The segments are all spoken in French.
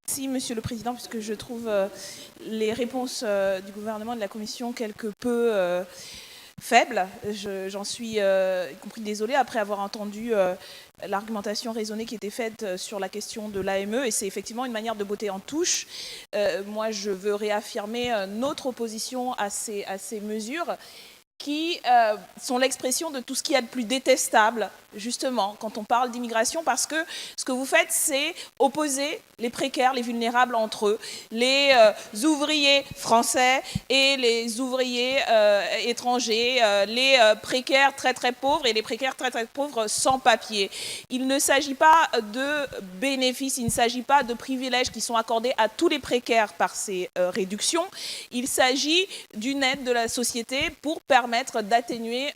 Merci, Monsieur le Président, puisque je trouve les réponses du gouvernement et de la Commission quelque peu faibles. J'en suis y compris désolée après avoir entendu l'argumentation raisonnée qui était faite sur la question de l'AME, et c'est effectivement une manière de botter en touche. Moi, je veux réaffirmer notre opposition à ces mesures qui sont l'expression de tout ce qu'il y a de plus détestable, justement, quand on parle d'immigration, parce que ce que vous faites, c'est opposer les précaires, les vulnérables entre eux, les ouvriers français et les ouvriers étrangers, les précaires très très pauvres et les précaires très très pauvres sans papier. Il ne s'agit pas de bénéfices, il ne s'agit pas de privilèges qui sont accordés à tous les précaires par ces réductions. Il s'agit d'une aide de la société pour permettre d'atténuer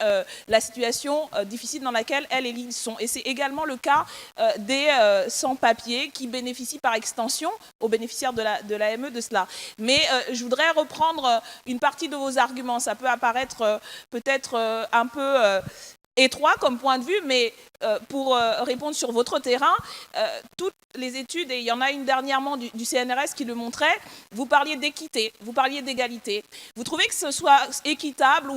la situation difficile dans laquelle elles et ils sont. Et c'est également le cas des sans-papiers qui bénéficient par extension aux bénéficiaires de l'AME de cela. Mais je voudrais reprendre une partie de vos arguments. Ça peut apparaître peut-être un peu étroit comme point de vue, mais pour répondre sur votre terrain, toutes les études, et il y en a une dernièrement du CNRS qui le montrait, vous parliez d'équité, vous parliez d'égalité. Vous trouvez que ce soit équitable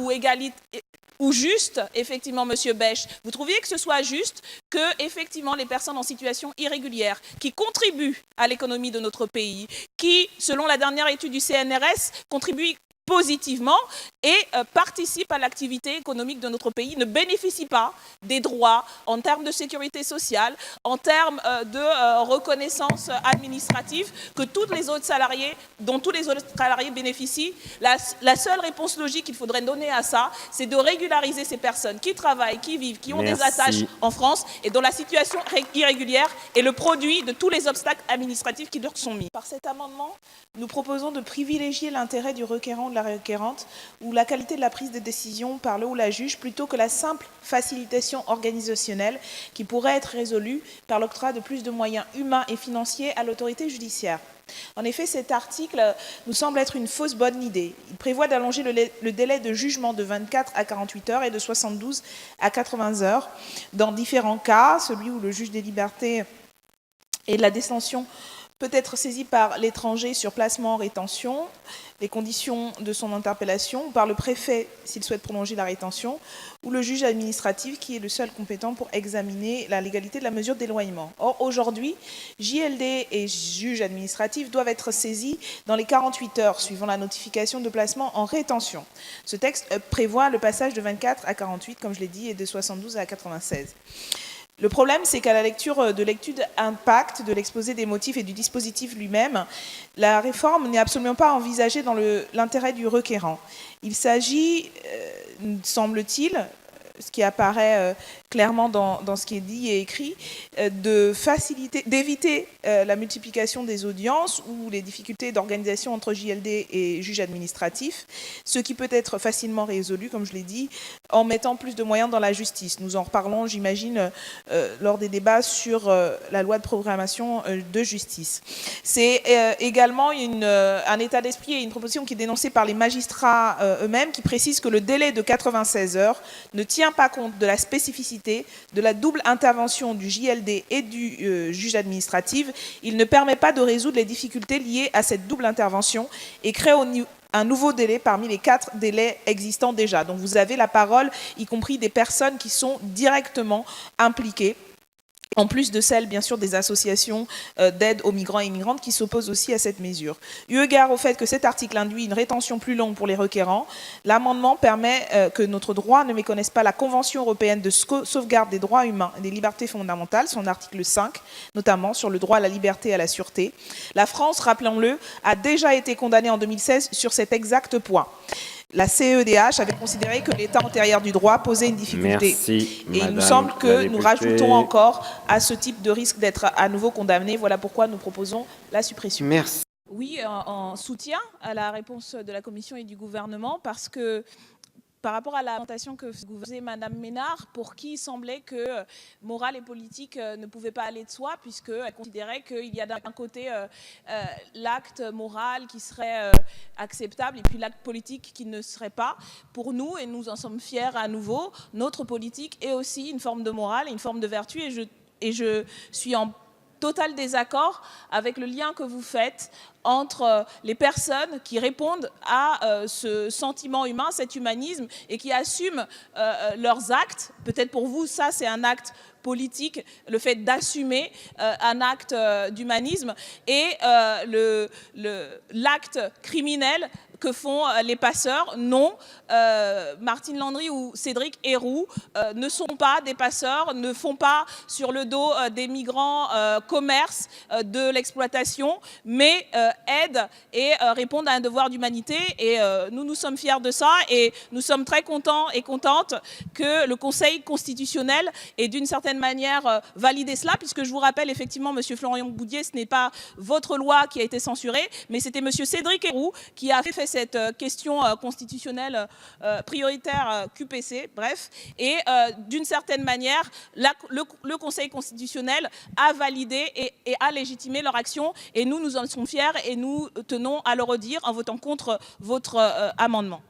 ou juste, effectivement, Monsieur Bech, vous trouviez que ce soit juste que, effectivement, les personnes en situation irrégulière, qui contribuent à l'économie de notre pays, qui, selon la dernière étude du CNRS, contribuent positivement et participent à l'activité économique de notre pays, ne bénéficient pas des droits en termes de sécurité sociale, en termes de reconnaissance administrative que tous les autres salariés, dont tous les autres salariés bénéficient. La seule réponse logique qu'il faudrait donner à ça, c'est de régulariser ces personnes qui travaillent, qui vivent, qui ont des attaches en France et dont la situation irrégulière est le produit de tous les obstacles administratifs qui leur sont mis. Par cet amendement, nous proposons de privilégier l'intérêt du requérant ou de la requérante ou la qualité de la prise de décision par le ou la juge plutôt que la simple facilitation organisationnelle qui pourrait être résolue par l'octroi de plus de moyens humains et financiers à l'autorité judiciaire. En effet, cet article nous semble être une fausse bonne idée. Il prévoit d'allonger le délai de jugement de 24 à 48 heures et de 72 à 80 heures dans différents cas, celui où le juge des libertés et de la détention peut être saisi par l'étranger sur placement en rétention, les conditions de son interpellation, ou par le préfet s'il souhaite prolonger la rétention, ou le juge administratif qui est le seul compétent pour examiner la légalité de la mesure d'éloignement. Or, aujourd'hui, JLD et juge administratif doivent être saisis dans les 48 heures suivant la notification de placement en rétention. Ce texte prévoit le passage de 24 à 48, comme je l'ai dit, et de 72 à 96. Le problème, c'est qu'à la lecture de l'étude impact, de l'exposé des motifs et du dispositif lui-même, la réforme n'est absolument pas envisagée dans l'intérêt du requérant. Il s'agit, semble-t-il, ce qui apparaît clairement dans ce qui est dit et écrit, d'éviter la multiplication des audiences ou les difficultés d'organisation entre JLD et juge administratif, ce qui peut être facilement résolu, comme je l'ai dit, en mettant plus de moyens dans la justice. Nous en reparlons, j'imagine, lors des débats sur la loi de programmation de justice. C'est également un état d'esprit et une proposition qui est dénoncée par les magistrats eux-mêmes, qui précise que le délai de 96 heures ne tient pas compte de la spécificité de la double intervention du JLD et du juge administratif. Il ne permet pas de résoudre les difficultés liées à cette double intervention et crée un nouveau délai parmi les 4 délais existants déjà. Donc vous avez la parole, y compris des personnes qui sont directement impliquées, en plus de celles, bien sûr, des associations d'aide aux migrants et immigrantes qui s'opposent aussi à cette mesure. Eu égard au fait que cet article induit une rétention plus longue pour les requérants, l'amendement permet que notre droit ne méconnaisse pas la Convention européenne de sauvegarde des droits humains et des libertés fondamentales, son article 5, notamment sur le droit à la liberté et à la sûreté. La France, rappelons-le, a déjà été condamnée en 2016 sur cet exact point. La CEDH avait considéré que l'état antérieur du droit posait une difficulté. Merci, et il nous semble que nous rajoutons encore à ce type de risque d'être à nouveau condamné. Voilà pourquoi nous proposons la suppression. Merci. Oui, en soutien à la réponse de la Commission et du gouvernement, parce que par rapport à la présentation que faisait Mme Ménard, pour qui il semblait que morale et politique ne pouvaient pas aller de soi, puisqu'elle considérait qu'il y a d'un côté l'acte moral qui serait acceptable et puis l'acte politique qui ne serait pas. Pour nous, et nous en sommes fiers à nouveau, notre politique est aussi une forme de morale et une forme de vertu, et je suis en total désaccord avec le lien que vous faites entre les personnes qui répondent à ce sentiment humain, cet humanisme, et qui assument leurs actes. Peut-être pour vous, ça, c'est un acte politique, le fait d'assumer un acte d'humanisme, et l'acte criminel que font les passeurs. Non, Martine Landry ou Cédric Herrou ne sont pas des passeurs, ne font pas sur le dos des migrants commerce de l'exploitation, mais aident et répondent à un devoir d'humanité. Et nous sommes fiers de ça, et nous sommes très contents et contentes que le Conseil constitutionnel ait d'une certaine manière validé cela, puisque je vous rappelle effectivement, Monsieur Florian Boudié, ce n'est pas votre loi qui a été censurée, mais c'était Monsieur Cédric Herrou qui a fait cette question constitutionnelle prioritaire QPC, bref, et d'une certaine manière, le Conseil constitutionnel a validé et a légitimé leur action, et nous en sommes fiers, et nous tenons à le redire en votant contre votre amendement.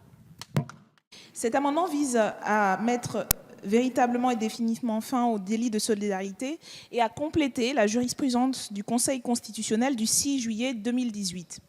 Cet amendement vise à mettre véritablement et définitivement fin au délit de solidarité et à compléter la jurisprudence du Conseil constitutionnel du 6 juillet 2018.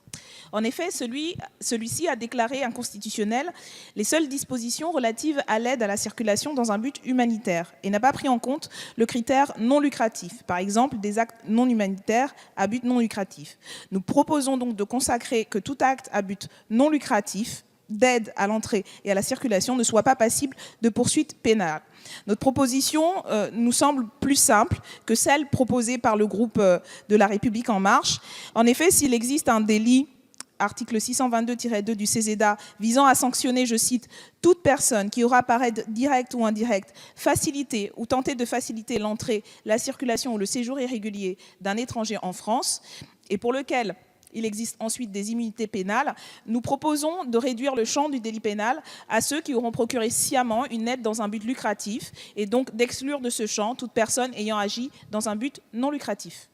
En effet, celui-ci a déclaré inconstitutionnelles les seules dispositions relatives à l'aide à la circulation dans un but humanitaire et n'a pas pris en compte le critère non lucratif, par exemple des actes non humanitaires à but non lucratif. Nous proposons donc de consacrer que tout acte à but non lucratif d'aide à l'entrée et à la circulation ne soit pas passible de poursuites pénales. Notre proposition nous semble plus simple que celle proposée par le groupe de La République En Marche. En effet, s'il existe un délit, article 622-2 du CESEDA, visant à sanctionner, je cite, « toute personne qui aura par aide directe ou indirecte facilité ou tenté de faciliter l'entrée, la circulation ou le séjour irrégulier d'un étranger en France » et pour lequel il existe ensuite des immunités pénales, nous proposons de réduire le champ du délit pénal à ceux qui auront procuré sciemment une aide dans un but lucratif et donc d'exclure de ce champ toute personne ayant agi dans un but non lucratif.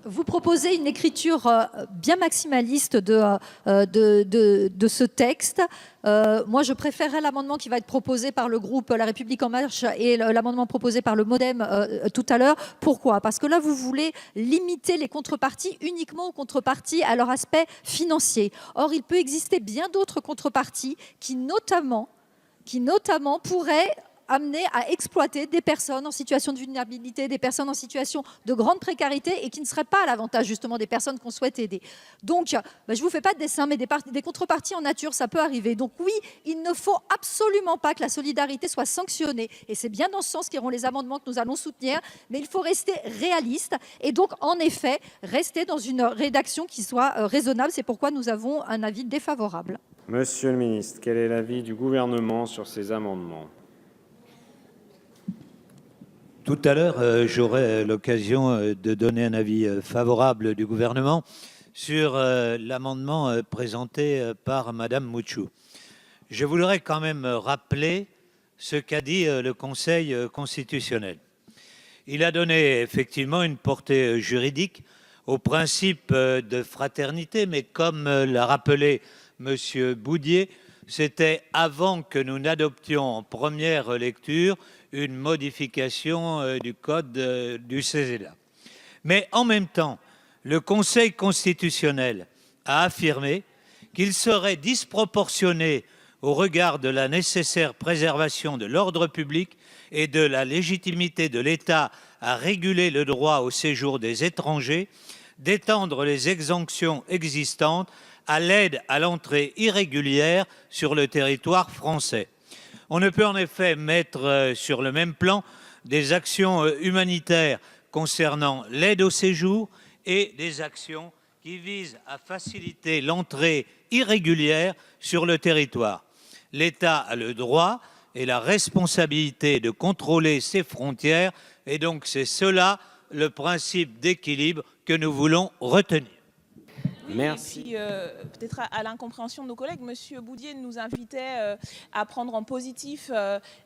Vous proposez une écriture bien maximaliste de ce texte. Moi, je préférerais l'amendement qui va être proposé par le groupe La République En Marche et l'amendement proposé par le MoDem tout à l'heure. Pourquoi? Parce que là, vous voulez limiter les contreparties uniquement aux contreparties à leur aspect financier. Or, il peut exister bien d'autres contreparties qui notamment pourraient amener à exploiter des personnes en situation de vulnérabilité, des personnes en situation de grande précarité et qui ne seraient pas à l'avantage justement des personnes qu'on souhaite aider. Donc, je ne vous fais pas de dessin, mais des contreparties en nature, ça peut arriver. Donc oui, il ne faut absolument pas que la solidarité soit sanctionnée. Et c'est bien dans ce sens qu'iront les amendements que nous allons soutenir, mais il faut rester réaliste et donc en effet rester dans une rédaction qui soit raisonnable. C'est pourquoi nous avons un avis défavorable. Monsieur le ministre, quel est l'avis du Gouvernement sur ces amendements ? Tout à l'heure, j'aurai l'occasion de donner un avis favorable du gouvernement sur l'amendement présenté par Madame Mouchou. Je voudrais quand même rappeler ce qu'a dit le Conseil constitutionnel. Il a donné effectivement une portée juridique au principe de fraternité, mais comme l'a rappelé Monsieur Boudié, c'était avant que nous n'adoptions en première lecture une modification du code du CESEDA. Mais en même temps, le Conseil constitutionnel a affirmé qu'il serait disproportionné au regard de la nécessaire préservation de l'ordre public et de la légitimité de l'État à réguler le droit au séjour des étrangers, d'étendre les exemptions existantes à l'aide à l'entrée irrégulière sur le territoire français. On ne peut en effet mettre sur le même plan des actions humanitaires concernant l'aide au séjour et des actions qui visent à faciliter l'entrée irrégulière sur le territoire. L'État a le droit et la responsabilité de contrôler ses frontières et donc c'est cela le principe d'équilibre que nous voulons retenir. Merci. Et puis, peut-être à l'incompréhension de nos collègues, Monsieur Boudié nous invitait à prendre en positif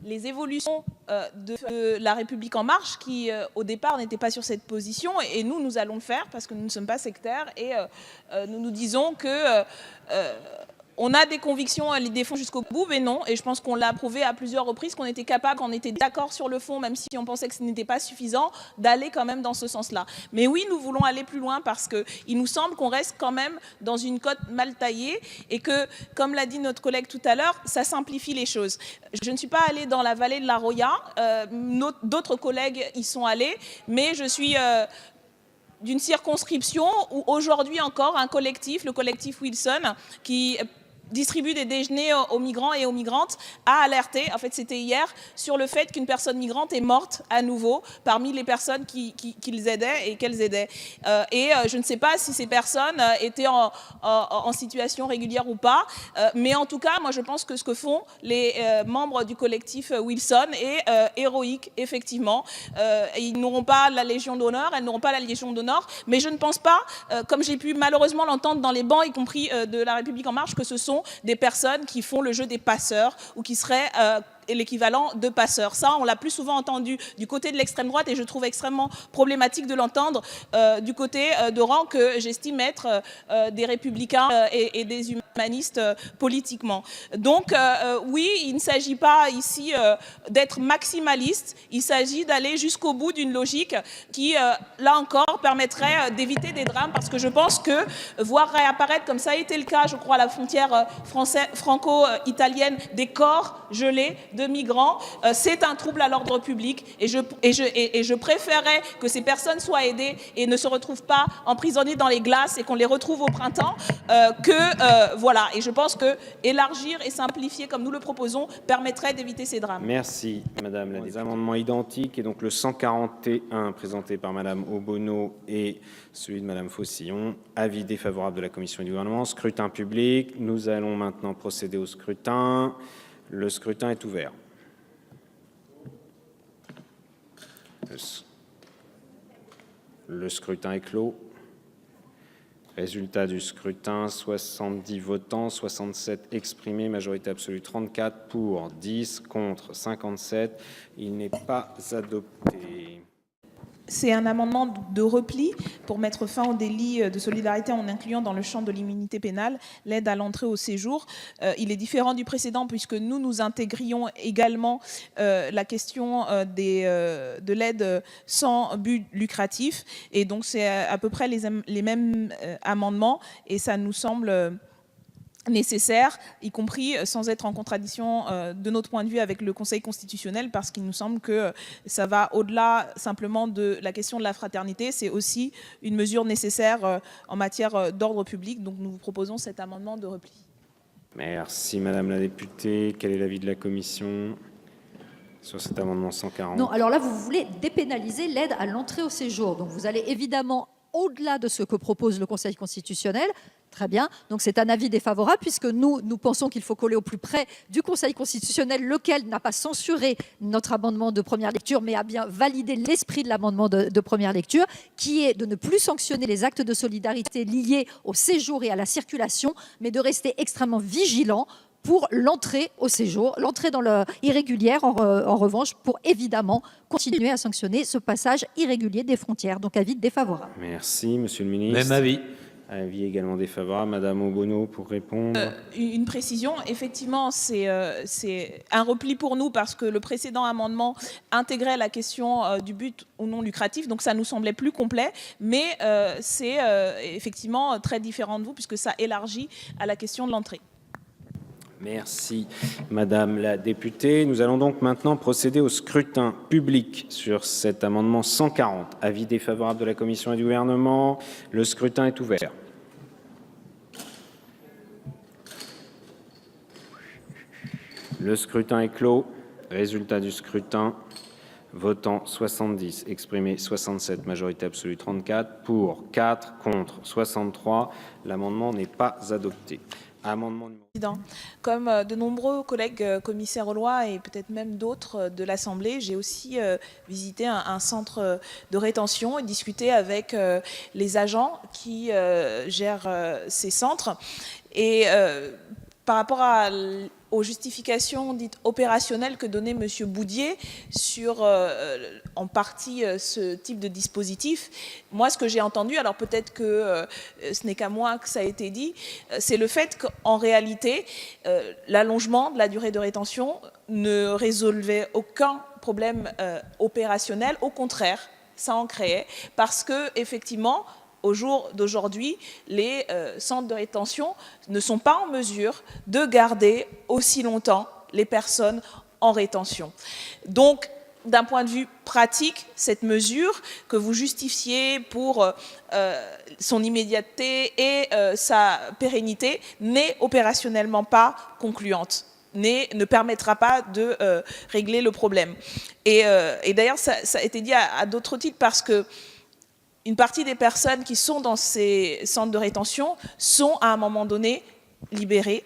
les évolutions de La République En Marche, qui au départ n'était pas sur cette position, et nous allons le faire parce que nous ne sommes pas sectaires, et nous disons que on a des convictions, elle les défend jusqu'au bout, mais non. Et je pense qu'on l'a prouvé à plusieurs reprises, qu'on était capable, qu'on était d'accord sur le fond, même si on pensait que ce n'était pas suffisant, d'aller quand même dans ce sens-là. Mais oui, nous voulons aller plus loin parce qu'il nous semble qu'on reste quand même dans une cote mal taillée et que, comme l'a dit notre collègue tout à l'heure, ça simplifie les choses. Je ne suis pas allée dans la vallée de la Roya, d'autres collègues y sont allés, mais je suis... d'une circonscription où aujourd'hui encore un collectif, le collectif Wilson, qui distribue des déjeuners aux migrants et aux migrantes, a alerté, en fait c'était hier, sur le fait qu'une personne migrante est morte à nouveau parmi les personnes qu'ils aidaient et qu'elles aidaient. Je ne sais pas si ces personnes étaient en situation régulière ou pas, mais en tout cas, moi je pense que ce que font les membres du collectif Wilson est héroïque, effectivement. Ils n'auront pas la Légion d'honneur, elles n'auront pas la Légion d'honneur, mais je ne pense pas, comme j'ai pu malheureusement l'entendre dans les bancs, y compris de La République En Marche, que ce sont des personnes qui font le jeu des passeurs ou qui seraient l'équivalent de passeurs. Ça, on l'a plus souvent entendu du côté de l'extrême droite et je trouve extrêmement problématique de l'entendre du côté de rangs que j'estime être des républicains et des humanistes politiquement. Donc, oui, il ne s'agit pas ici d'être maximaliste, il s'agit d'aller jusqu'au bout d'une logique qui, là encore, permettrait d'éviter des drames parce que je pense que voir réapparaître, comme ça a été le cas, je crois, à la frontière franco-italienne, des corps gelés de migrants, c'est un trouble à l'ordre public et je préférerais que ces personnes soient aidées et ne se retrouvent pas emprisonnées dans les glaces et qu'on les retrouve au printemps voilà. Et je pense que élargir et simplifier comme nous le proposons permettrait d'éviter ces drames. Merci, Madame. Les amendements identiques et donc le 141 présenté par Madame Obono et celui de Madame Faucillon. Avis défavorable de la Commission et du Gouvernement. Scrutin public. Nous allons maintenant procéder au scrutin. Le scrutin est ouvert. Le scrutin est clos. Résultat du scrutin, 70 votants, 67 exprimés, majorité absolue 34, pour 10, contre 57. Il n'est pas adopté. C'est un amendement de repli pour mettre fin au délit de solidarité en incluant dans le champ de l'immunité pénale l'aide à l'entrée au séjour. Il est différent du précédent puisque nous intégrions également la question de l'aide sans but lucratif. Et donc c'est à peu près les mêmes amendements et ça nous semble nécessaire, y compris sans être en contradiction de notre point de vue avec le Conseil constitutionnel, parce qu'il nous semble que ça va au-delà simplement de la question de la fraternité, c'est aussi une mesure nécessaire en matière d'ordre public. Donc nous vous proposons cet amendement de repli. Merci Madame la députée. Quel est l'avis de la Commission sur cet amendement 140? Non, alors là, vous voulez dépénaliser l'aide à l'entrée au séjour. Donc vous allez évidemment au-delà de ce que propose le Conseil constitutionnel. Très bien. Donc c'est un avis défavorable puisque nous pensons qu'il faut coller au plus près du Conseil constitutionnel, lequel n'a pas censuré notre amendement de première lecture, mais a bien validé l'esprit de l'amendement de première lecture, qui est de ne plus sanctionner les actes de solidarité liés au séjour et à la circulation, mais de rester extrêmement vigilant pour l'entrée au séjour, l'entrée dans le irrégulière, en revanche, pour évidemment continuer à sanctionner ce passage irrégulier des frontières. Donc avis défavorable. Merci, Monsieur le Ministre. Même avis. Avis également défavorable. Madame Obono pour répondre. Une précision, effectivement, c'est un repli pour nous parce que le précédent amendement intégrait la question du but ou non lucratif, donc ça nous semblait plus complet, mais c'est effectivement très différent de vous puisque ça élargit à la question de l'entrée. Merci, Madame la députée. Nous allons donc maintenant procéder au scrutin public sur cet amendement 140. Avis défavorable de la Commission et du Gouvernement. Le scrutin est ouvert. Le scrutin est clos. Résultat du scrutin. Votant 70, exprimé 67, majorité absolue 34, pour 4, contre 63. L'amendement n'est pas adopté. Amendement numéro... Comme de nombreux collègues commissaires aux lois et peut-être même d'autres de l'Assemblée, j'ai aussi visité un centre de rétention et discuté avec les agents qui gèrent ces centres. Et par rapport aux justifications dites opérationnelles que donnait M. Boudier sur, en partie, ce type de dispositif. Moi, ce que j'ai entendu, alors peut-être que ce n'est qu'à moi que ça a été dit, c'est le fait qu'en réalité, l'allongement de la durée de rétention ne résolvait aucun problème opérationnel. Au contraire, ça en créait, parce que effectivement, au jour d'aujourd'hui, les centres de rétention ne sont pas en mesure de garder aussi longtemps les personnes en rétention. Donc, d'un point de vue pratique, cette mesure que vous justifiez pour son immédiateté et sa pérennité n'est opérationnellement pas concluante, ne permettra pas de régler le problème. Et d'ailleurs, ça a été dit à d'autres titres, parce que une partie des personnes qui sont dans ces centres de rétention sont à un moment donné libérées,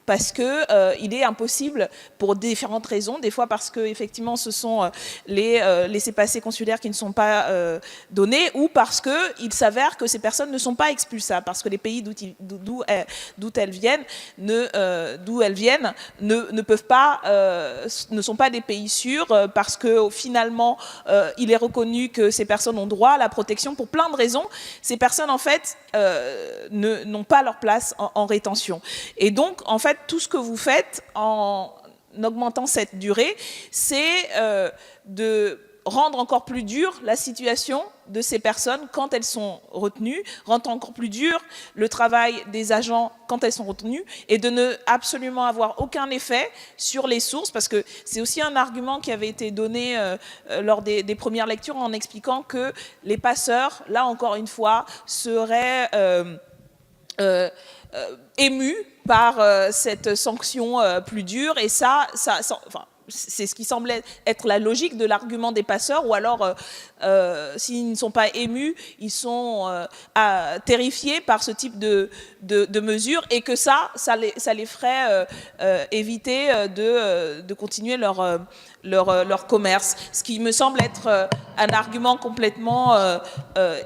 parce qu'il est impossible, pour différentes raisons, des fois parce qu'effectivement ce sont les laissez-passer consulaires qui ne sont pas donnés, ou parce qu'il s'avère que ces personnes ne sont pas expulsables, parce que les pays d'où elles viennent ne peuvent pas, ne sont pas des pays sûrs, parce que finalement il est reconnu que ces personnes ont droit à la protection pour plein de raisons. Ces personnes en fait n'ont pas leur place en rétention, et donc en fait tout ce que vous faites en augmentant cette durée, c'est de rendre encore plus dure la situation de ces personnes quand elles sont retenues, rendre encore plus dur le travail des agents quand elles sont retenues, et de ne absolument avoir aucun effet sur les sources, parce que c'est aussi un argument qui avait été donné lors des premières lectures, en expliquant que les passeurs, là encore une fois, seraient émus par cette sanction plus dure, et ça enfin, c'est ce qui semblait être la logique de l'argument des passeurs, ou alors s'ils ne sont pas émus, ils sont terrifiés par ce type de mesures, et que ça les ferait éviter de continuer leur commerce, ce qui me semble être un argument complètement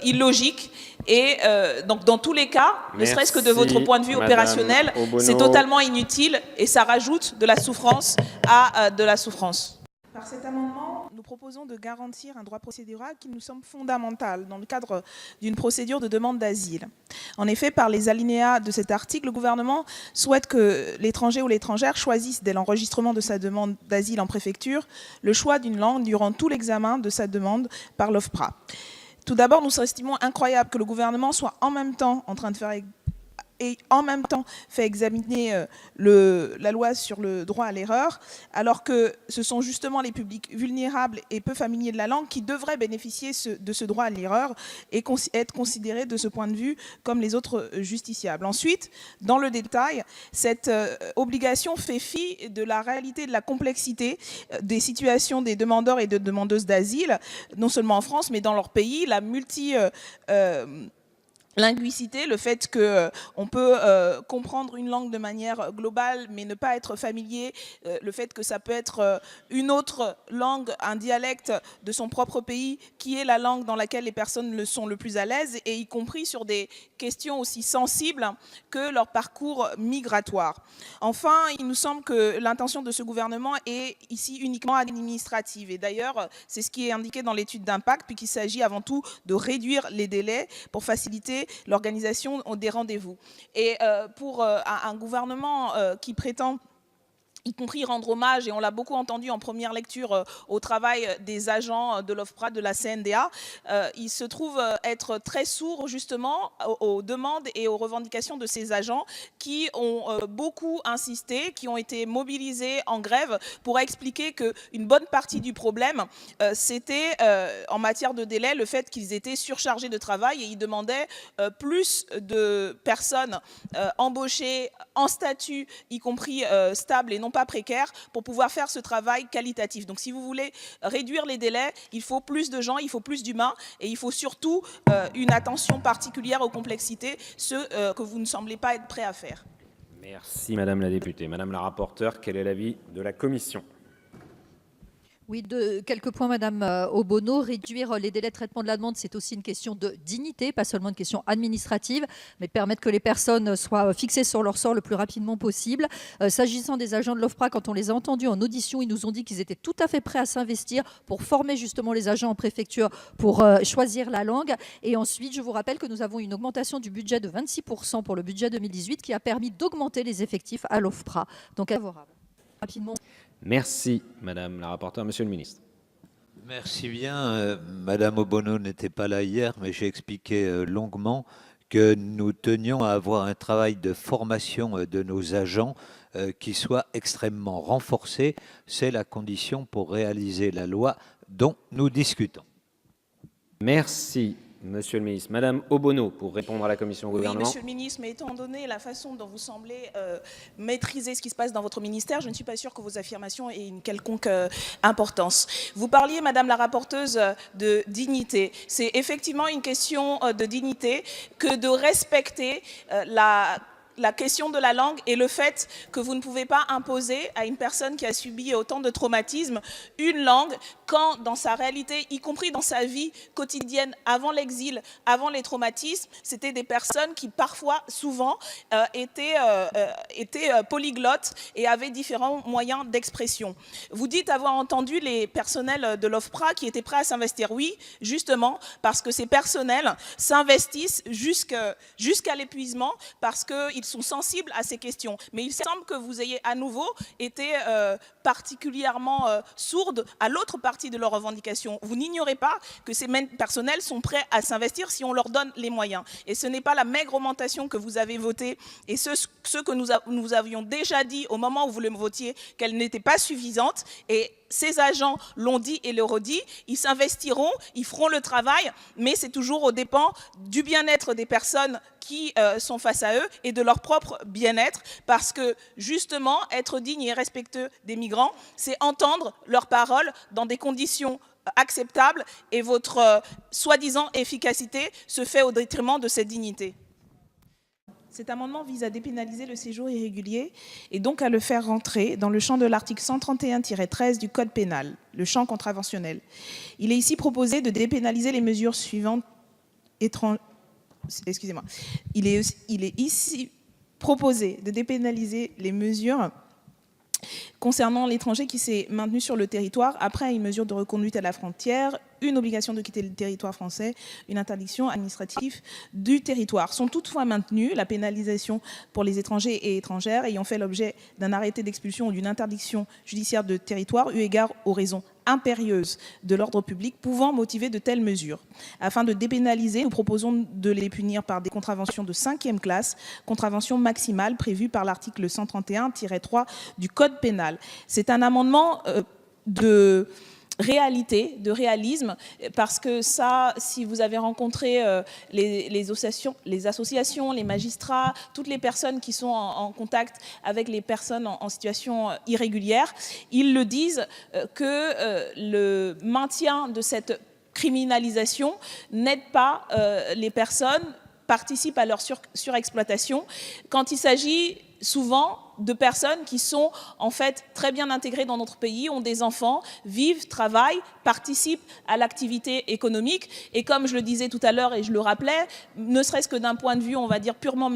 illogique. Et donc dans tous les cas, ne serait-ce que de votre point de vue opérationnel, c'est totalement inutile, et ça rajoute de la souffrance à de la souffrance. Par cet amendement, nous proposons de garantir un droit procédural qui nous semble fondamental dans le cadre d'une procédure de demande d'asile. En effet, par les alinéas de cet article, le gouvernement souhaite que l'étranger ou l'étrangère choisisse dès l'enregistrement de sa demande d'asile en préfecture le choix d'une langue durant tout l'examen de sa demande par l'OFPRA. Tout d'abord, nous estimons incroyable que le gouvernement soit en même temps en train de faire et en même temps fait examiner la loi sur le droit à l'erreur, alors que ce sont justement les publics vulnérables et peu familiers de la langue qui devraient bénéficier de ce droit à l'erreur et être considérés de ce point de vue comme les autres justiciables. Ensuite, dans le détail, cette obligation fait fi de la réalité, de la complexité des situations des demandeurs et de demandeuses d'asile, non seulement en France, mais dans leur pays, la linguicité, le fait qu'on peut comprendre une langue de manière globale mais ne pas être familier, le fait que ça peut être une autre langue, un dialecte de son propre pays qui est la langue dans laquelle les personnes le sont le plus à l'aise, et y compris sur des questions aussi sensibles que leur parcours migratoire. Enfin, il nous semble que l'intention de ce gouvernement est ici uniquement administrative, et d'ailleurs c'est ce qui est indiqué dans l'étude d'impact, puisqu'il s'agit avant tout de réduire les délais pour faciliter l'organisation des rendez-vous. Et pour un gouvernement qui prétend y compris rendre hommage, et on l'a beaucoup entendu en première lecture, au travail des agents de l'OFPRA, de la CNDA, il se trouve être très sourd justement aux demandes et aux revendications de ces agents qui ont beaucoup insisté, qui ont été mobilisés en grève pour expliquer qu'une bonne partie du problème, c'était en matière de délai, le fait qu'ils étaient surchargés de travail, et ils demandaient plus de personnes embauchées en statut, y compris stable et non pas précaire, pour pouvoir faire ce travail qualitatif. Donc si vous voulez réduire les délais, il faut plus de gens, il faut plus d'humains, et il faut surtout une attention particulière aux complexités, ce que vous ne semblez pas être prêt à faire. Merci Madame la députée. Madame la rapporteure, quel est l'avis de la commission ? Oui, quelques points, Madame Obono. Réduire les délais de traitement de la demande, c'est aussi une question de dignité, pas seulement une question administrative, mais permettre que les personnes soient fixées sur leur sort le plus rapidement possible. S'agissant des agents de l'OFPRA, quand on les a entendus en audition, ils nous ont dit qu'ils étaient tout à fait prêts à s'investir pour former justement les agents en préfecture pour choisir la langue. Et ensuite, je vous rappelle que nous avons une augmentation du budget de 26% pour le budget 2018 qui a permis d'augmenter les effectifs à l'OFPRA. Donc, favorable. Rapidement. Merci, Madame la rapporteure. Monsieur le ministre. Merci bien. Madame Obono n'était pas là hier, mais j'ai expliqué longuement que nous tenions à avoir un travail de formation de nos agents qui soit extrêmement renforcé. C'est la condition pour réaliser la loi dont nous discutons. Merci, Monsieur le ministre. Madame Obono, pour répondre à la commission au gouvernement. Oui, Monsieur le ministre, mais étant donné la façon dont vous semblez maîtriser ce qui se passe dans votre ministère, je ne suis pas sûre que vos affirmations aient une quelconque importance. Vous parliez, Madame la rapporteuse, de dignité. C'est effectivement une question de dignité que de respecter la question de la langue et le fait que vous ne pouvez pas imposer à une personne qui a subi autant de traumatismes une langue quand dans sa réalité, y compris dans sa vie quotidienne, avant l'exil, avant les traumatismes, c'était des personnes qui parfois, souvent, étaient polyglottes et avaient différents moyens d'expression. Vous dites avoir entendu les personnels de l'OFPRA qui étaient prêts à s'investir. Oui, justement, parce que ces personnels s'investissent jusqu'à l'épuisement parce qu'ils sont sensibles à ces questions. Mais il semble que vous ayez à nouveau été particulièrement sourde à l'autre partie de leurs revendications. Vous n'ignorez pas que ces mêmes personnels sont prêts à s'investir si on leur donne les moyens. Et ce n'est pas la maigre augmentation que vous avez votée et ce que nous avions déjà dit au moment où vous le votiez, qu'elle n'était pas suffisante. Et ces agents l'ont dit et le redit, ils s'investiront, ils feront le travail, mais c'est toujours aux dépens du bien-être des personnes qui sont face à eux et de leur propre bien-être, parce que justement, être digne et respectueux des migrants, c'est entendre leurs paroles dans des conditions acceptables et votre soi-disant efficacité se fait au détriment de cette dignité. Cet amendement vise à dépénaliser le séjour irrégulier et donc à le faire rentrer dans le champ de l'article 131-13 du Code pénal, le champ contraventionnel. Il est ici proposé de dépénaliser les mesures suivantes Excusez-moi. Il est ici proposé de dépénaliser les mesures concernant l'étranger qui s'est maintenu sur le territoire après une mesure de reconduite à la frontière, une obligation de quitter le territoire français, une interdiction administrative du territoire. Sont toutefois maintenues la pénalisation pour les étrangers et étrangères ayant fait l'objet d'un arrêté d'expulsion ou d'une interdiction judiciaire de territoire eu égard aux raisons impérieuses de l'ordre public pouvant motiver de telles mesures. Afin de dépénaliser, nous proposons de les punir par des contraventions de 5e classe, contravention maximale prévue par l'article 131-3 du Code pénal. C'est un amendement de réalité, de réalisme, parce que ça, si vous avez rencontré les associations, les magistrats, toutes les personnes qui sont en contact avec les personnes en situation irrégulière, ils le disent que le maintien de cette criminalisation n'aide pas les personnes, participe à leur surexploitation. Quand il s'agit souvent de personnes qui sont en fait très bien intégrées dans notre pays, ont des enfants, vivent, travaillent, participent à l'activité économique. Et comme je le disais tout à l'heure et je le rappelais, ne serait-ce que d'un point de vue, on va dire, purement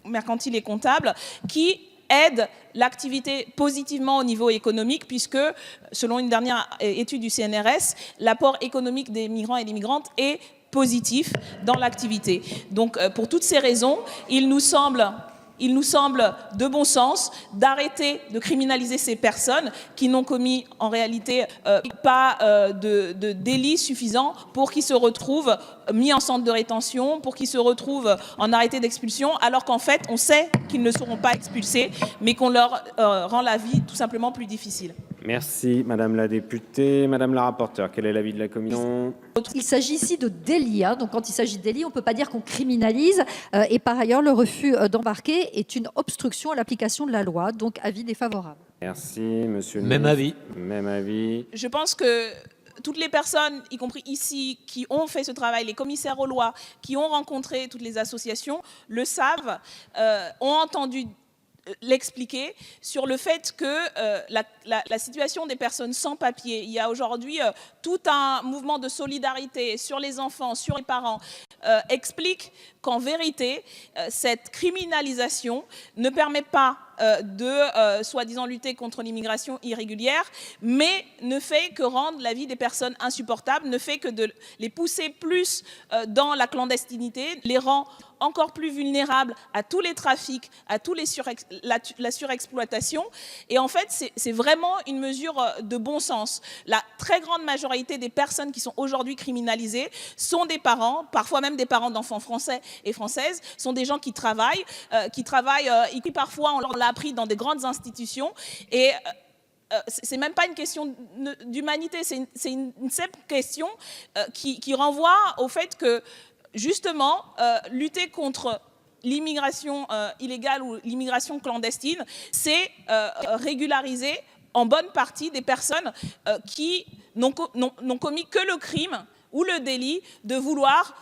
mercantile et comptable, qui aide l'activité positivement au niveau économique, puisque, selon une dernière étude du CNRS, l'apport économique des migrants et des migrantes est positif dans l'activité. Donc, pour toutes ces raisons, il nous semble de bon sens d'arrêter de criminaliser ces personnes qui n'ont commis en réalité pas de délit suffisant pour qu'ils se retrouvent mis en centre de rétention, pour qu'ils se retrouvent en arrêté d'expulsion, alors qu'en fait, on sait qu'ils ne seront pas expulsés, mais qu'on leur rend la vie tout simplement plus difficile. Merci, Madame la députée. Madame la rapporteure, quel est l'avis de la commission ? Il s'agit ici de délit. Donc, quand il s'agit de délit, on ne peut pas dire qu'on criminalise. Et par ailleurs, le refus d'embarquer est une obstruction à l'application de la loi. Donc, avis défavorable. Merci, monsieur le Même ministre. avis. Même avis. Je pense que toutes les personnes, y compris ici, qui ont fait ce travail, les commissaires aux lois, qui ont rencontré toutes les associations, le savent, ont entendu l'expliquer sur le fait que la situation des personnes sans papier, il y a aujourd'hui tout un mouvement de solidarité sur les enfants, sur les parents, explique qu'en vérité, cette criminalisation ne permet pas de soi-disant lutter contre l'immigration irrégulière, mais ne fait que rendre la vie des personnes insupportable, ne fait que de les pousser plus dans la clandestinité, les rend encore plus vulnérables à tous les trafics, à tous les la surexploitation. Et en fait, c'est vraiment une mesure de bon sens. La très grande majorité des personnes qui sont aujourd'hui criminalisées sont des parents, parfois même des parents d'enfants français et françaises, sont des gens qui travaillent, y compris parfois, on l'a appris, dans des grandes institutions. Et c'est même pas une question d'humanité, c'est une simple question qui renvoie au fait que, justement, lutter contre l'immigration illégale ou l'immigration clandestine, c'est régulariser en bonne partie des personnes qui n'ont commis que le crime ou le délit de vouloir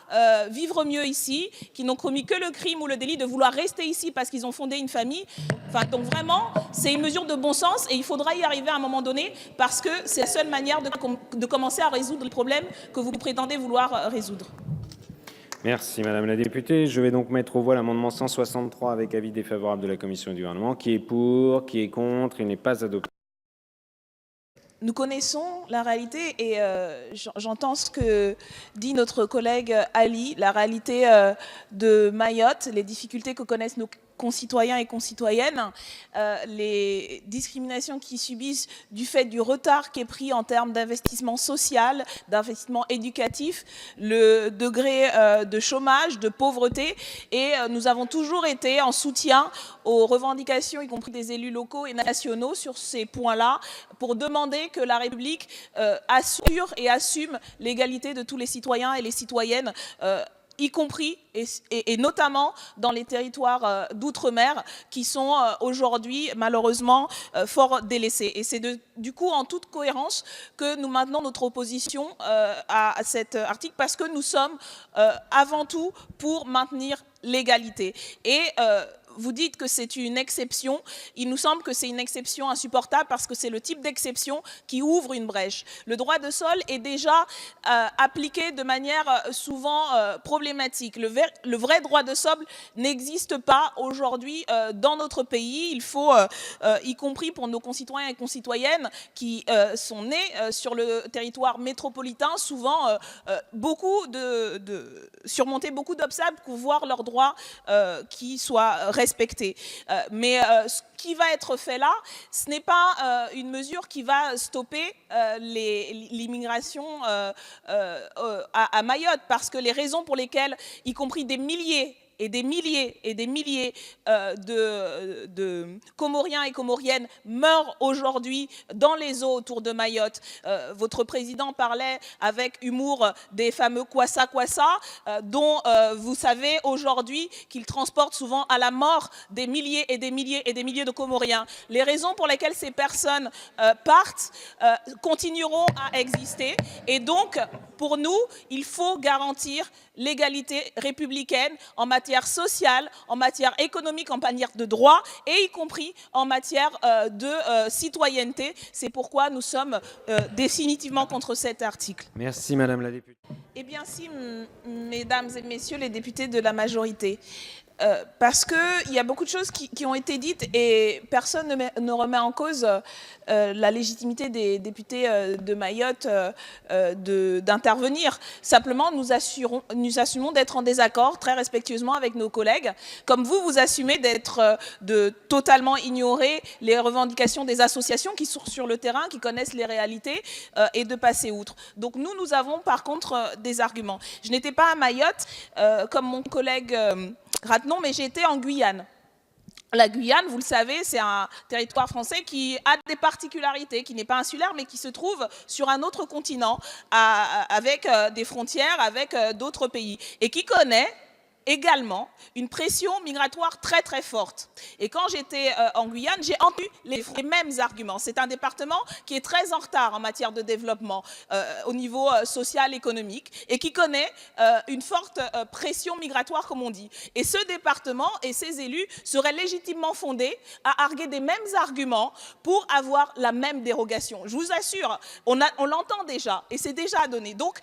vivre mieux ici, qui n'ont commis que le crime ou le délit de vouloir rester ici parce qu'ils ont fondé une famille. Enfin, donc vraiment, c'est une mesure de bon sens et il faudra y arriver à un moment donné parce que c'est la seule manière de commencer à résoudre les problèmes que vous prétendez vouloir résoudre. Merci Madame la députée. Je vais donc mettre aux voix l'amendement 163 avec avis défavorable de la Commission et du Gouvernement. Qui est pour? Qui est contre? Il n'est pas adopté. Nous connaissons la réalité et j'entends ce que dit notre collègue Ali, la réalité de Mayotte, les difficultés que connaissent nos concitoyens et concitoyennes, les discriminations qu'ils subissent du fait du retard qui est pris en termes d'investissement social, d'investissement éducatif, le degré de chômage, de pauvreté. Et nous avons toujours été en soutien aux revendications, y compris des élus locaux et nationaux, sur ces points-là, pour demander que la République assure et assume l'égalité de tous les citoyens et les citoyennes, y compris et notamment dans les territoires d'outre-mer qui sont aujourd'hui malheureusement fort délaissés. Et c'est du coup en toute cohérence que nous maintenons notre opposition à cet article parce que nous sommes avant tout pour maintenir l'égalité. Et vous dites que c'est une exception. Il nous semble que c'est une exception insupportable parce que c'est le type d'exception qui ouvre une brèche. Le droit de sol est déjà appliqué de manière souvent problématique. Le vrai droit de sol n'existe pas aujourd'hui dans notre pays. Il faut, y compris pour nos concitoyens et concitoyennes qui sont nés sur le territoire métropolitain, souvent surmonter beaucoup d'obstacles pour voir leurs droits qui soient respectés. Mais ce qui va être fait là, ce n'est pas une mesure qui va stopper l'immigration à Mayotte, parce que les raisons pour lesquelles, y compris des milliers et des milliers et des milliers de Comoriens et Comoriennes meurent aujourd'hui dans les eaux autour de Mayotte. Votre président parlait avec humour des fameux Kwassa-Kwassa, dont vous savez aujourd'hui qu'ils transportent souvent à la mort des milliers et des milliers et des milliers de Comoriens. Les raisons pour lesquelles ces personnes partent continueront à exister. Et donc, pour nous, il faut garantir l'égalité républicaine en matière sociale, en matière économique, en matière de droit et y compris en matière de citoyenneté. C'est pourquoi nous sommes définitivement contre cet article. Merci Madame la députée. Eh bien si, mesdames et messieurs les députés de la majorité, parce qu'il y a beaucoup de choses qui ont été dites et personne ne remet en cause la légitimité des députés de Mayotte d'intervenir. Simplement, nous assumons d'être en désaccord très respectueusement avec nos collègues, comme vous assumez de totalement ignorer les revendications des associations qui sont sur le terrain, qui connaissent les réalités et de passer outre. Donc nous avons par contre des arguments. Je n'étais pas à Mayotte comme mon collègue Ratenon, mais j'ai été en Guyane. La Guyane, vous le savez, c'est un territoire français qui a des particularités, qui n'est pas insulaire, mais qui se trouve sur un autre continent, avec des frontières, avec d'autres pays, et qui connaît également une pression migratoire très très forte. Et quand j'étais en Guyane, j'ai entendu les mêmes arguments. C'est un département qui est très en retard en matière de développement au niveau social, économique, et qui connaît une forte pression migratoire, comme on dit. Et ce département et ses élus seraient légitimement fondés à arguer des mêmes arguments pour avoir la même dérogation. Je vous assure, on l'entend déjà, et c'est déjà donné. Donc,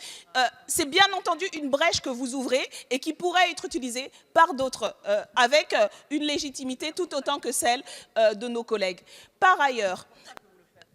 c'est bien entendu une brèche que vous ouvrez et qui pourrait être utilisée par d'autres, avec une légitimité tout autant que celle de nos collègues. Par ailleurs,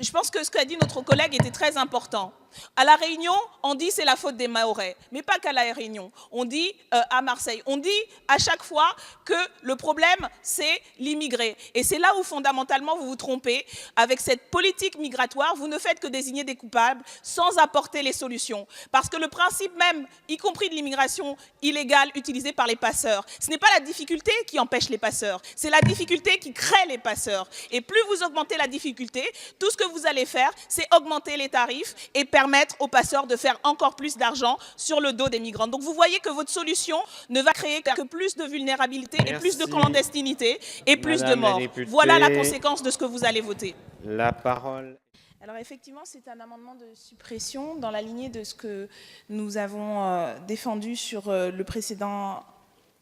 je pense que ce qu'a dit notre collègue était très important. À La Réunion, on dit c'est la faute des Mahorais, mais pas qu'à La Réunion. On dit à Marseille, on dit à chaque fois que le problème, c'est l'immigré. Et c'est là où fondamentalement vous vous trompez. Avec cette politique migratoire, vous ne faites que désigner des coupables sans apporter les solutions. Parce que le principe même, y compris de l'immigration illégale utilisée par les passeurs, ce n'est pas la difficulté qui empêche les passeurs, c'est la difficulté qui crée les passeurs. Et plus vous augmentez la difficulté, tout ce que vous allez faire, c'est augmenter les tarifs et permettre aux passeurs de faire encore plus d'argent sur le dos des migrants. Donc vous voyez que votre solution ne va créer que plus de vulnérabilité et plus de clandestinité et plus de morts. Voilà la conséquence de ce que vous allez voter. La parole. Alors effectivement, c'est un amendement de suppression dans la lignée de ce que nous avons défendu sur le précédent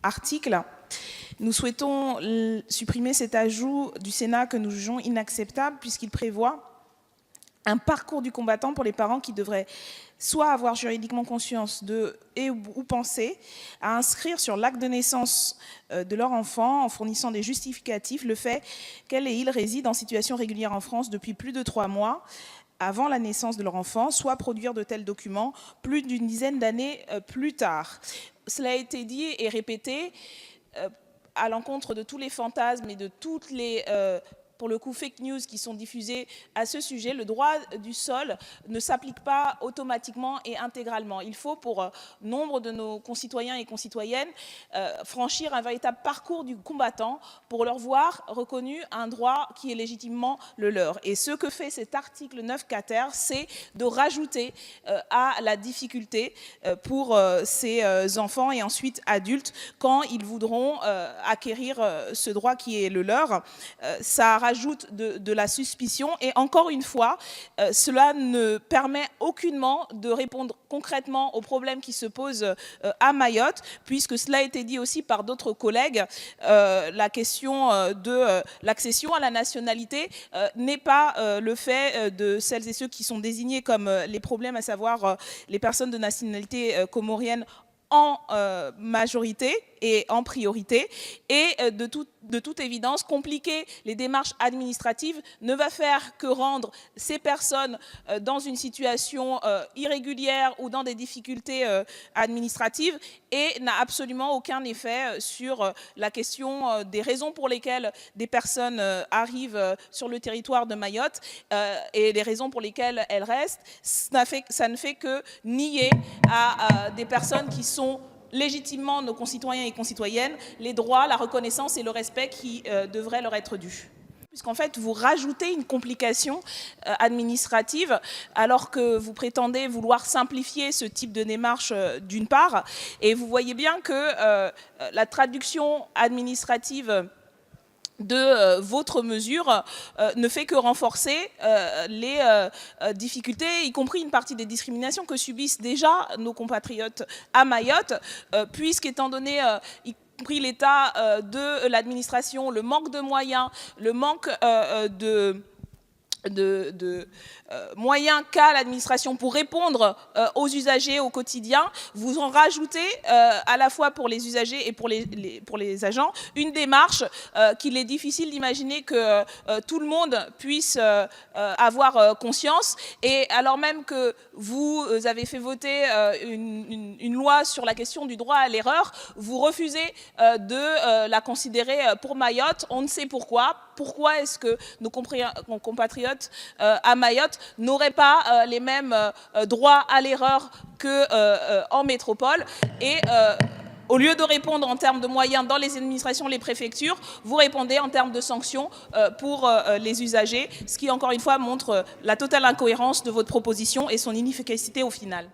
article. Nous souhaitons supprimer cet ajout du Sénat que nous jugeons inacceptable puisqu'il prévoit un parcours du combattant pour les parents qui devraient soit avoir juridiquement conscience de ou penser à inscrire sur l'acte de naissance de leur enfant en fournissant des justificatifs le fait qu'elle et il résident en situation régulière en France depuis plus de 3 mois avant la naissance de leur enfant, soit produire de tels documents plus d'une dizaine d'années plus tard. Cela a été dit et répété à l'encontre de tous les fantasmes et de toutes les pour le coup fake news qui sont diffusées à ce sujet. Le droit du sol ne s'applique pas automatiquement et intégralement. Il faut pour nombre de nos concitoyens et concitoyennes franchir un véritable parcours du combattant pour leur voir reconnu un droit qui est légitimement le leur. Et ce que fait cet article 9 quater, c'est de rajouter à la difficulté pour ces enfants et ensuite adultes quand ils voudront acquérir ce droit qui est le leur. Ça rajoute de la suspicion et encore une fois, cela ne permet aucunement de répondre concrètement aux problèmes qui se posent à Mayotte, puisque cela a été dit aussi par d'autres collègues, la question de l'accession à la nationalité n'est pas le fait de celles et ceux qui sont désignés comme les problèmes, à savoir les personnes de nationalité comorienne en majorité et en priorité, et de toute évidence, compliquer les démarches administratives ne va faire que rendre ces personnes dans une situation irrégulière ou dans des difficultés administratives et n'a absolument aucun effet sur la question des raisons pour lesquelles des personnes arrivent sur le territoire de Mayotte et les raisons pour lesquelles elles restent. Ça ne fait que nier à des personnes qui sont légitimement nos concitoyens et concitoyennes les droits, la reconnaissance et le respect qui devraient leur être dus. Puisqu'en fait, vous rajoutez une complication administrative alors que vous prétendez vouloir simplifier ce type de démarche d'une part, et vous voyez bien que la traduction administrative de votre mesure ne fait que renforcer les difficultés, y compris une partie des discriminations que subissent déjà nos compatriotes à Mayotte, puisqu'étant donné y compris l'état de l'administration, le manque de moyens, le manque de moyens qu'a l'administration pour répondre aux usagers au quotidien, vous en rajoutez à la fois pour les usagers et pour les agents une démarche qu'il est difficile d'imaginer que tout le monde puisse avoir conscience, et alors même que vous avez fait voter une loi sur la question du droit à l'erreur, vous refusez de la considérer pour Mayotte. On ne sait pourquoi. Pourquoi est-ce que nos compatriotes à Mayotte n'auraient pas les mêmes droits à l'erreur qu'en métropole? Et au lieu de répondre en termes de moyens dans les administrations, les préfectures, vous répondez en termes de sanctions pour les usagers, ce qui, encore une fois, montre la totale incohérence de votre proposition et son inefficacité au final.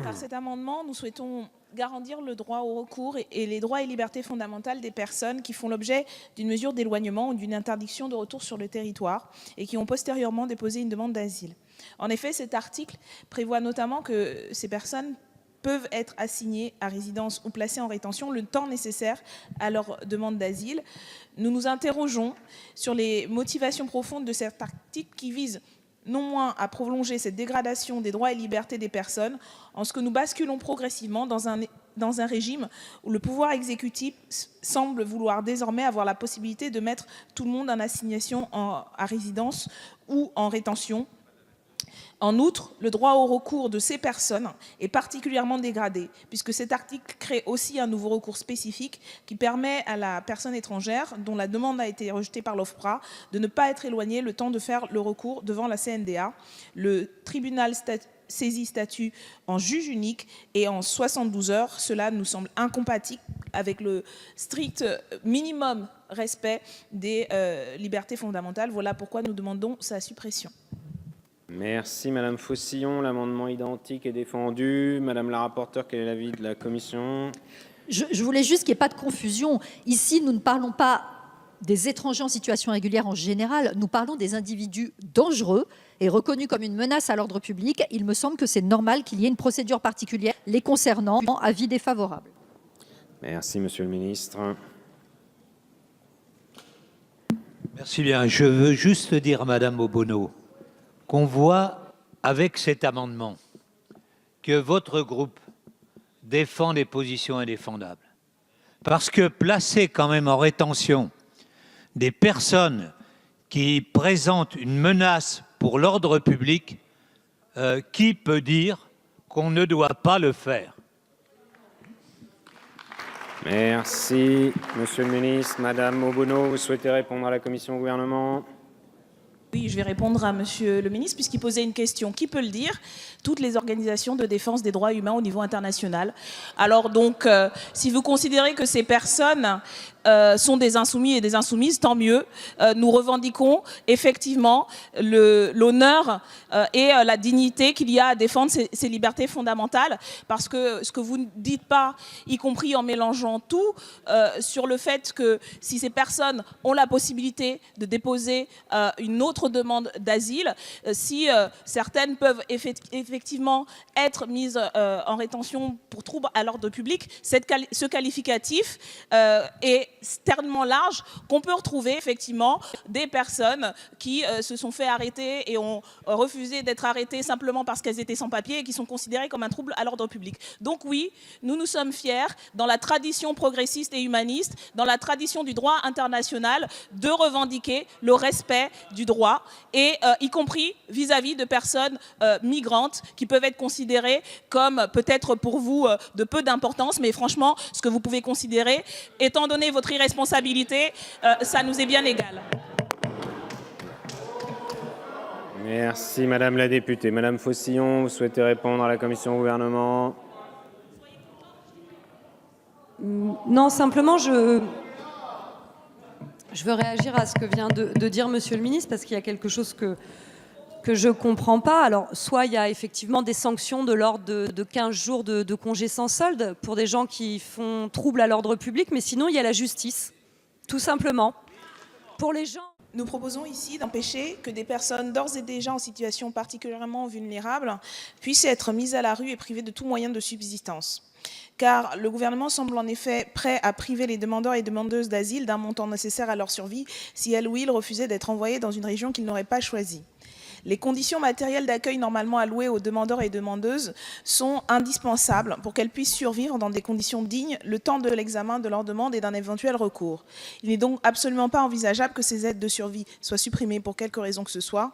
Par cet amendement, nous souhaitons garantir le droit au recours et les droits et libertés fondamentales des personnes qui font l'objet d'une mesure d'éloignement ou d'une interdiction de retour sur le territoire et qui ont postérieurement déposé une demande d'asile. En effet, cet article prévoit notamment que ces personnes peuvent être assignées à résidence ou placées en rétention le temps nécessaire à leur demande d'asile. Nous nous interrogeons sur les motivations profondes de cet article qui vise non moins à prolonger cette dégradation des droits et libertés des personnes, en ce que nous basculons progressivement dans un régime où le pouvoir exécutif semble vouloir désormais avoir la possibilité de mettre tout le monde en assignation à résidence ou en rétention. En outre, le droit au recours de ces personnes est particulièrement dégradé, puisque cet article crée aussi un nouveau recours spécifique qui permet à la personne étrangère, dont la demande a été rejetée par l'OFPRA, de ne pas être éloignée le temps de faire le recours devant la CNDA. Le tribunal saisit statut en juge unique et en 72 heures. Cela nous semble incompatible avec le strict minimum respect des libertés fondamentales. Voilà pourquoi nous demandons sa suppression. Merci Madame Faucillon. L'amendement identique est défendu. Madame la rapporteure, quel est l'avis de la commission ? Je voulais juste qu'il n'y ait pas de confusion. Ici, nous ne parlons pas des étrangers en situation régulière en général. Nous parlons des individus dangereux et reconnus comme une menace à l'ordre public. Il me semble que c'est normal qu'il y ait une procédure particulière les concernant. Avis défavorable. Merci Monsieur le ministre. Merci bien. Je veux juste dire à Madame Obono qu'on voit avec cet amendement que votre groupe défend des positions indéfendables. Parce que placer quand même en rétention des personnes qui présentent une menace pour l'ordre public, qui peut dire qu'on ne doit pas le faire ? Merci Monsieur le ministre. Madame Obono, vous souhaitez répondre à la commission gouvernement ? Oui, je vais répondre à Monsieur le ministre puisqu'il posait une question. Qui peut le dire ? Toutes les organisations de défense des droits humains au niveau international. Alors donc, si vous considérez que ces personnes sont des insoumis et des insoumises, tant mieux. Nous revendiquons effectivement l'honneur et la dignité qu'il y a à défendre ces libertés fondamentales, parce que ce que vous ne dites pas, y compris en mélangeant tout, sur le fait que si ces personnes ont la possibilité de déposer une autre demande d'asile, si certaines peuvent effectivement être mises en rétention pour trouble à l'ordre public, ce qualificatif est tellement large qu'on peut retrouver effectivement des personnes qui se sont fait arrêter et ont refusé d'être arrêtées simplement parce qu'elles étaient sans papier et qui sont considérées comme un trouble à l'ordre public. Donc oui, nous sommes fiers, dans la tradition progressiste et humaniste, dans la tradition du droit international, de revendiquer le respect du droit, et y compris vis-à-vis de personnes migrantes qui peuvent être considérées comme peut-être pour vous de peu d'importance, mais franchement, ce que vous pouvez considérer, étant donné votre irresponsabilité, ça nous est bien égal. Merci Madame la députée. Madame Faucillon, vous souhaitez répondre à la commission gouvernement ? Non, simplement, je veux réagir à ce que vient de dire Monsieur le ministre, parce qu'il y a quelque chose que je ne comprends pas. Alors, soit il y a effectivement des sanctions de l'ordre de 15 jours de congé sans solde pour des gens qui font trouble à l'ordre public, mais sinon, il y a la justice, tout simplement. Pour les gens... Nous proposons ici d'empêcher que des personnes d'ores et déjà en situation particulièrement vulnérable puissent être mises à la rue et privées de tout moyen de subsistance. Car le gouvernement semble en effet prêt à priver les demandeurs et demandeuses d'asile d'un montant nécessaire à leur survie si elles ou ils refusaient d'être envoyés dans une région qu'ils n'auraient pas choisie. Les conditions matérielles d'accueil normalement allouées aux demandeurs et demandeuses sont indispensables pour qu'elles puissent survivre dans des conditions dignes le temps de l'examen de leur demande et d'un éventuel recours. Il n'est donc absolument pas envisageable que ces aides de survie soient supprimées pour quelque raison que ce soit.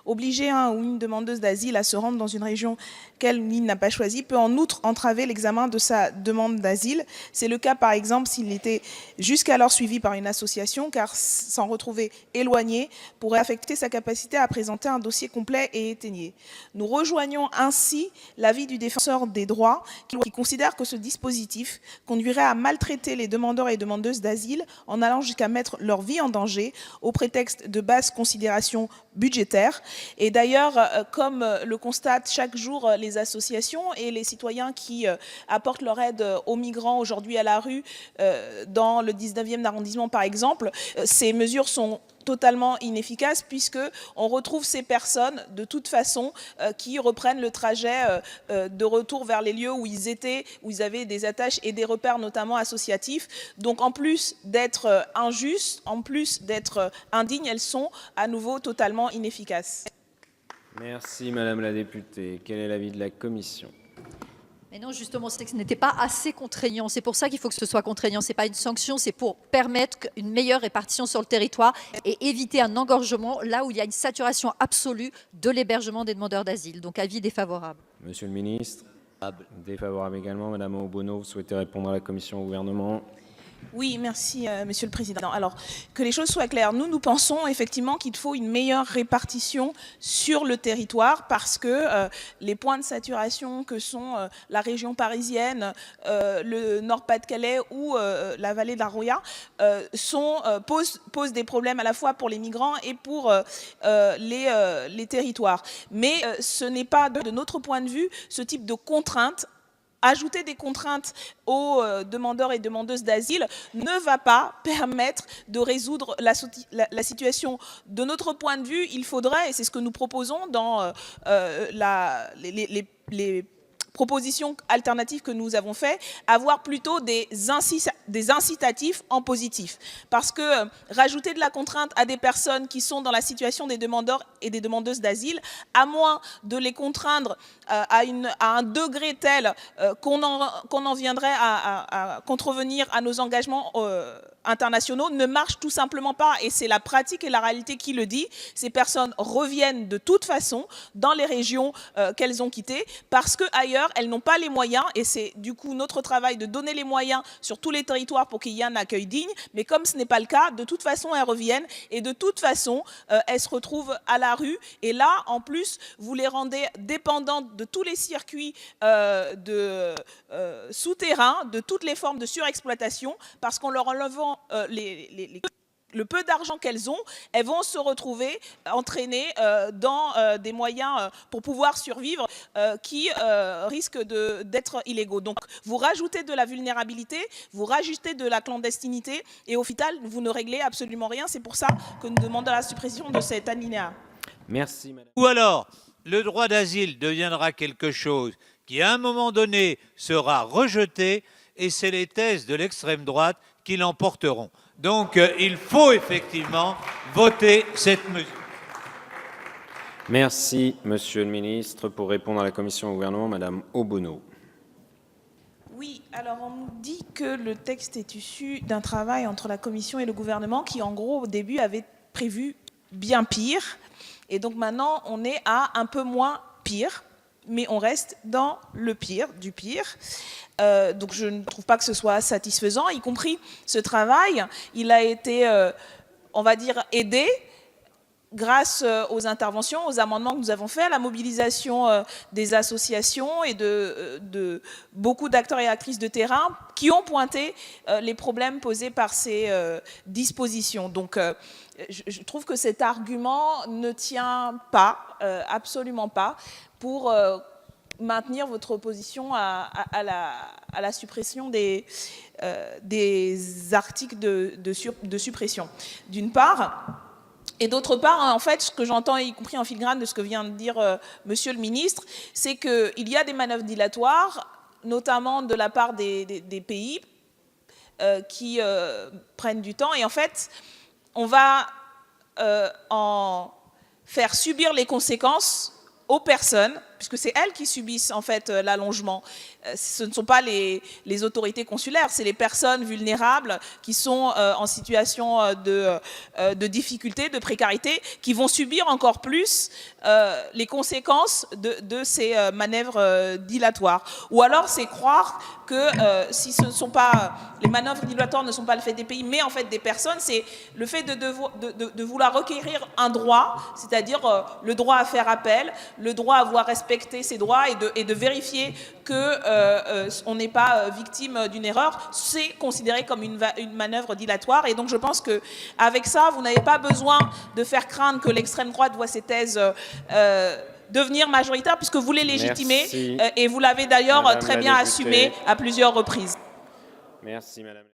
Obliger un ou une demandeuse d'asile à se rendre dans une région qu'elle ou il n'a pas choisie peut en outre entraver l'examen de sa demande d'asile. C'est le cas par exemple s'il était jusqu'alors suivi par une association, car s'en retrouver éloigné pourrait affecter sa capacité à présenter un dossier complet et étayé. Nous rejoignons ainsi l'avis du défenseur des droits qui considère que ce dispositif conduirait à maltraiter les demandeurs et demandeuses d'asile en allant jusqu'à mettre leur vie en danger au prétexte de basses considérations budgétaires. Et d'ailleurs, comme le constatent chaque jour les associations et les citoyens qui apportent leur aide aux migrants aujourd'hui à la rue, dans le 19e arrondissement par exemple, ces mesures sont totalement inefficaces puisque on retrouve ces personnes de toute façon qui reprennent le trajet de retour vers les lieux où ils étaient, où ils avaient des attaches et des repères notamment associatifs. Donc en plus d'être injustes, en plus d'être indignes, elles sont à nouveau totalement inefficaces. Merci Madame la députée. Quel est l'avis de la commission ? Mais non, justement, ce texte n'était pas assez contraignant. C'est pour ça qu'il faut que ce soit contraignant. Ce n'est pas une sanction, c'est pour permettre une meilleure répartition sur le territoire et éviter un engorgement là où il y a une saturation absolue de l'hébergement des demandeurs d'asile. Donc, avis défavorable. Monsieur le ministre ? Défavorable également. Madame Obono, vous souhaitez répondre à la commission au gouvernement ? Oui, merci Monsieur le Président. Alors, que les choses soient claires, nous pensons effectivement qu'il faut une meilleure répartition sur le territoire parce que les points de saturation que sont la région parisienne, le Nord-Pas-de-Calais ou la vallée de la Roya posent des problèmes à la fois pour les migrants et pour les territoires. Mais ce n'est pas, de notre point de vue, ce type de contraintes. Ajouter des contraintes aux demandeurs et demandeuses d'asile ne va pas permettre de résoudre la situation. De notre point de vue, il faudrait, et c'est ce que nous proposons dans les propositions alternatives que nous avons faites, avoir plutôt des incitatifs en positif. Parce que rajouter de la contrainte à des personnes qui sont dans la situation des demandeurs et des demandeuses d'asile, à moins de les contraindre à un degré tel qu'on en viendrait à contrevenir à nos engagements internationaux, ne marche tout simplement pas. Et c'est la pratique et la réalité qui le dit. Ces personnes reviennent de toute façon dans les régions qu'elles ont quittées parce qu'ailleurs, elles n'ont pas les moyens. Et c'est du coup notre travail de donner les moyens sur tous les territoires pour qu'il y ait un accueil digne. Mais comme ce n'est pas le cas, de toute façon, elles reviennent. Et de toute façon, elles se retrouvent à la rue. Et là, en plus, vous les rendez dépendantes de tous les circuits souterrains, de toutes les formes de surexploitation, parce qu'en leur enlevant le peu d'argent qu'elles ont, elles vont se retrouver entraînées dans des moyens pour pouvoir survivre qui risquent d'être illégaux. Donc vous rajoutez de la vulnérabilité, vous rajoutez de la clandestinité et au final, vous ne réglez absolument rien. C'est pour ça que nous demandons la suppression de cet alinéa. Merci Madame. Ou alors, le droit d'asile deviendra quelque chose qui, à un moment donné, sera rejeté, et c'est les thèses de l'extrême droite qui l'emporteront. Donc, il faut effectivement voter cette mesure. Merci, Monsieur le ministre. Pour répondre à la commission au gouvernement, Madame Obono. Oui, alors on nous dit que le texte est issu d'un travail entre la commission et le gouvernement qui, en gros, au début, avait prévu bien pire. Et donc maintenant, on est à un peu moins pire, mais on reste dans le pire du pire. Donc je ne trouve pas que ce soit satisfaisant, y compris ce travail. Il a été, on va dire, aidé grâce aux interventions, aux amendements que nous avons faits, à la mobilisation des associations et de beaucoup d'acteurs et actrices de terrain qui ont pointé les problèmes posés par ces dispositions. Donc je trouve que cet argument ne tient pas, absolument pas, pour maintenir votre opposition à la suppression des articles de suppression, d'une part. Et d'autre part, en fait, ce que j'entends, y compris en filigrane de ce que vient de dire Monsieur le ministre, c'est qu'il y a des manœuvres dilatoires, notamment de la part des pays qui prennent du temps. Et en fait, on va en faire subir les conséquences aux personnes, puisque c'est elles qui subissent en fait l'allongement. Ce ne sont pas les autorités consulaires, c'est les personnes vulnérables qui sont en situation de difficulté, de précarité, qui vont subir encore plus les conséquences de ces manœuvres dilatoires. Ou alors c'est croire que si ce ne sont pas les manœuvres dilatoires ne sont pas le fait des pays, mais en fait des personnes, c'est le fait de vouloir requérir un droit, c'est-à-dire le droit à faire appel, le droit à voir respecter respecter ses droits et de vérifier qu'on n'est pas victime d'une erreur. C'est considéré comme une manœuvre dilatoire. Et donc je pense qu'avec ça, vous n'avez pas besoin de faire craindre que l'extrême droite voit ses thèses devenir majoritaire, puisque vous les légitimez. Et vous l'avez d'ailleurs très bien assumé à plusieurs reprises. Merci, madame.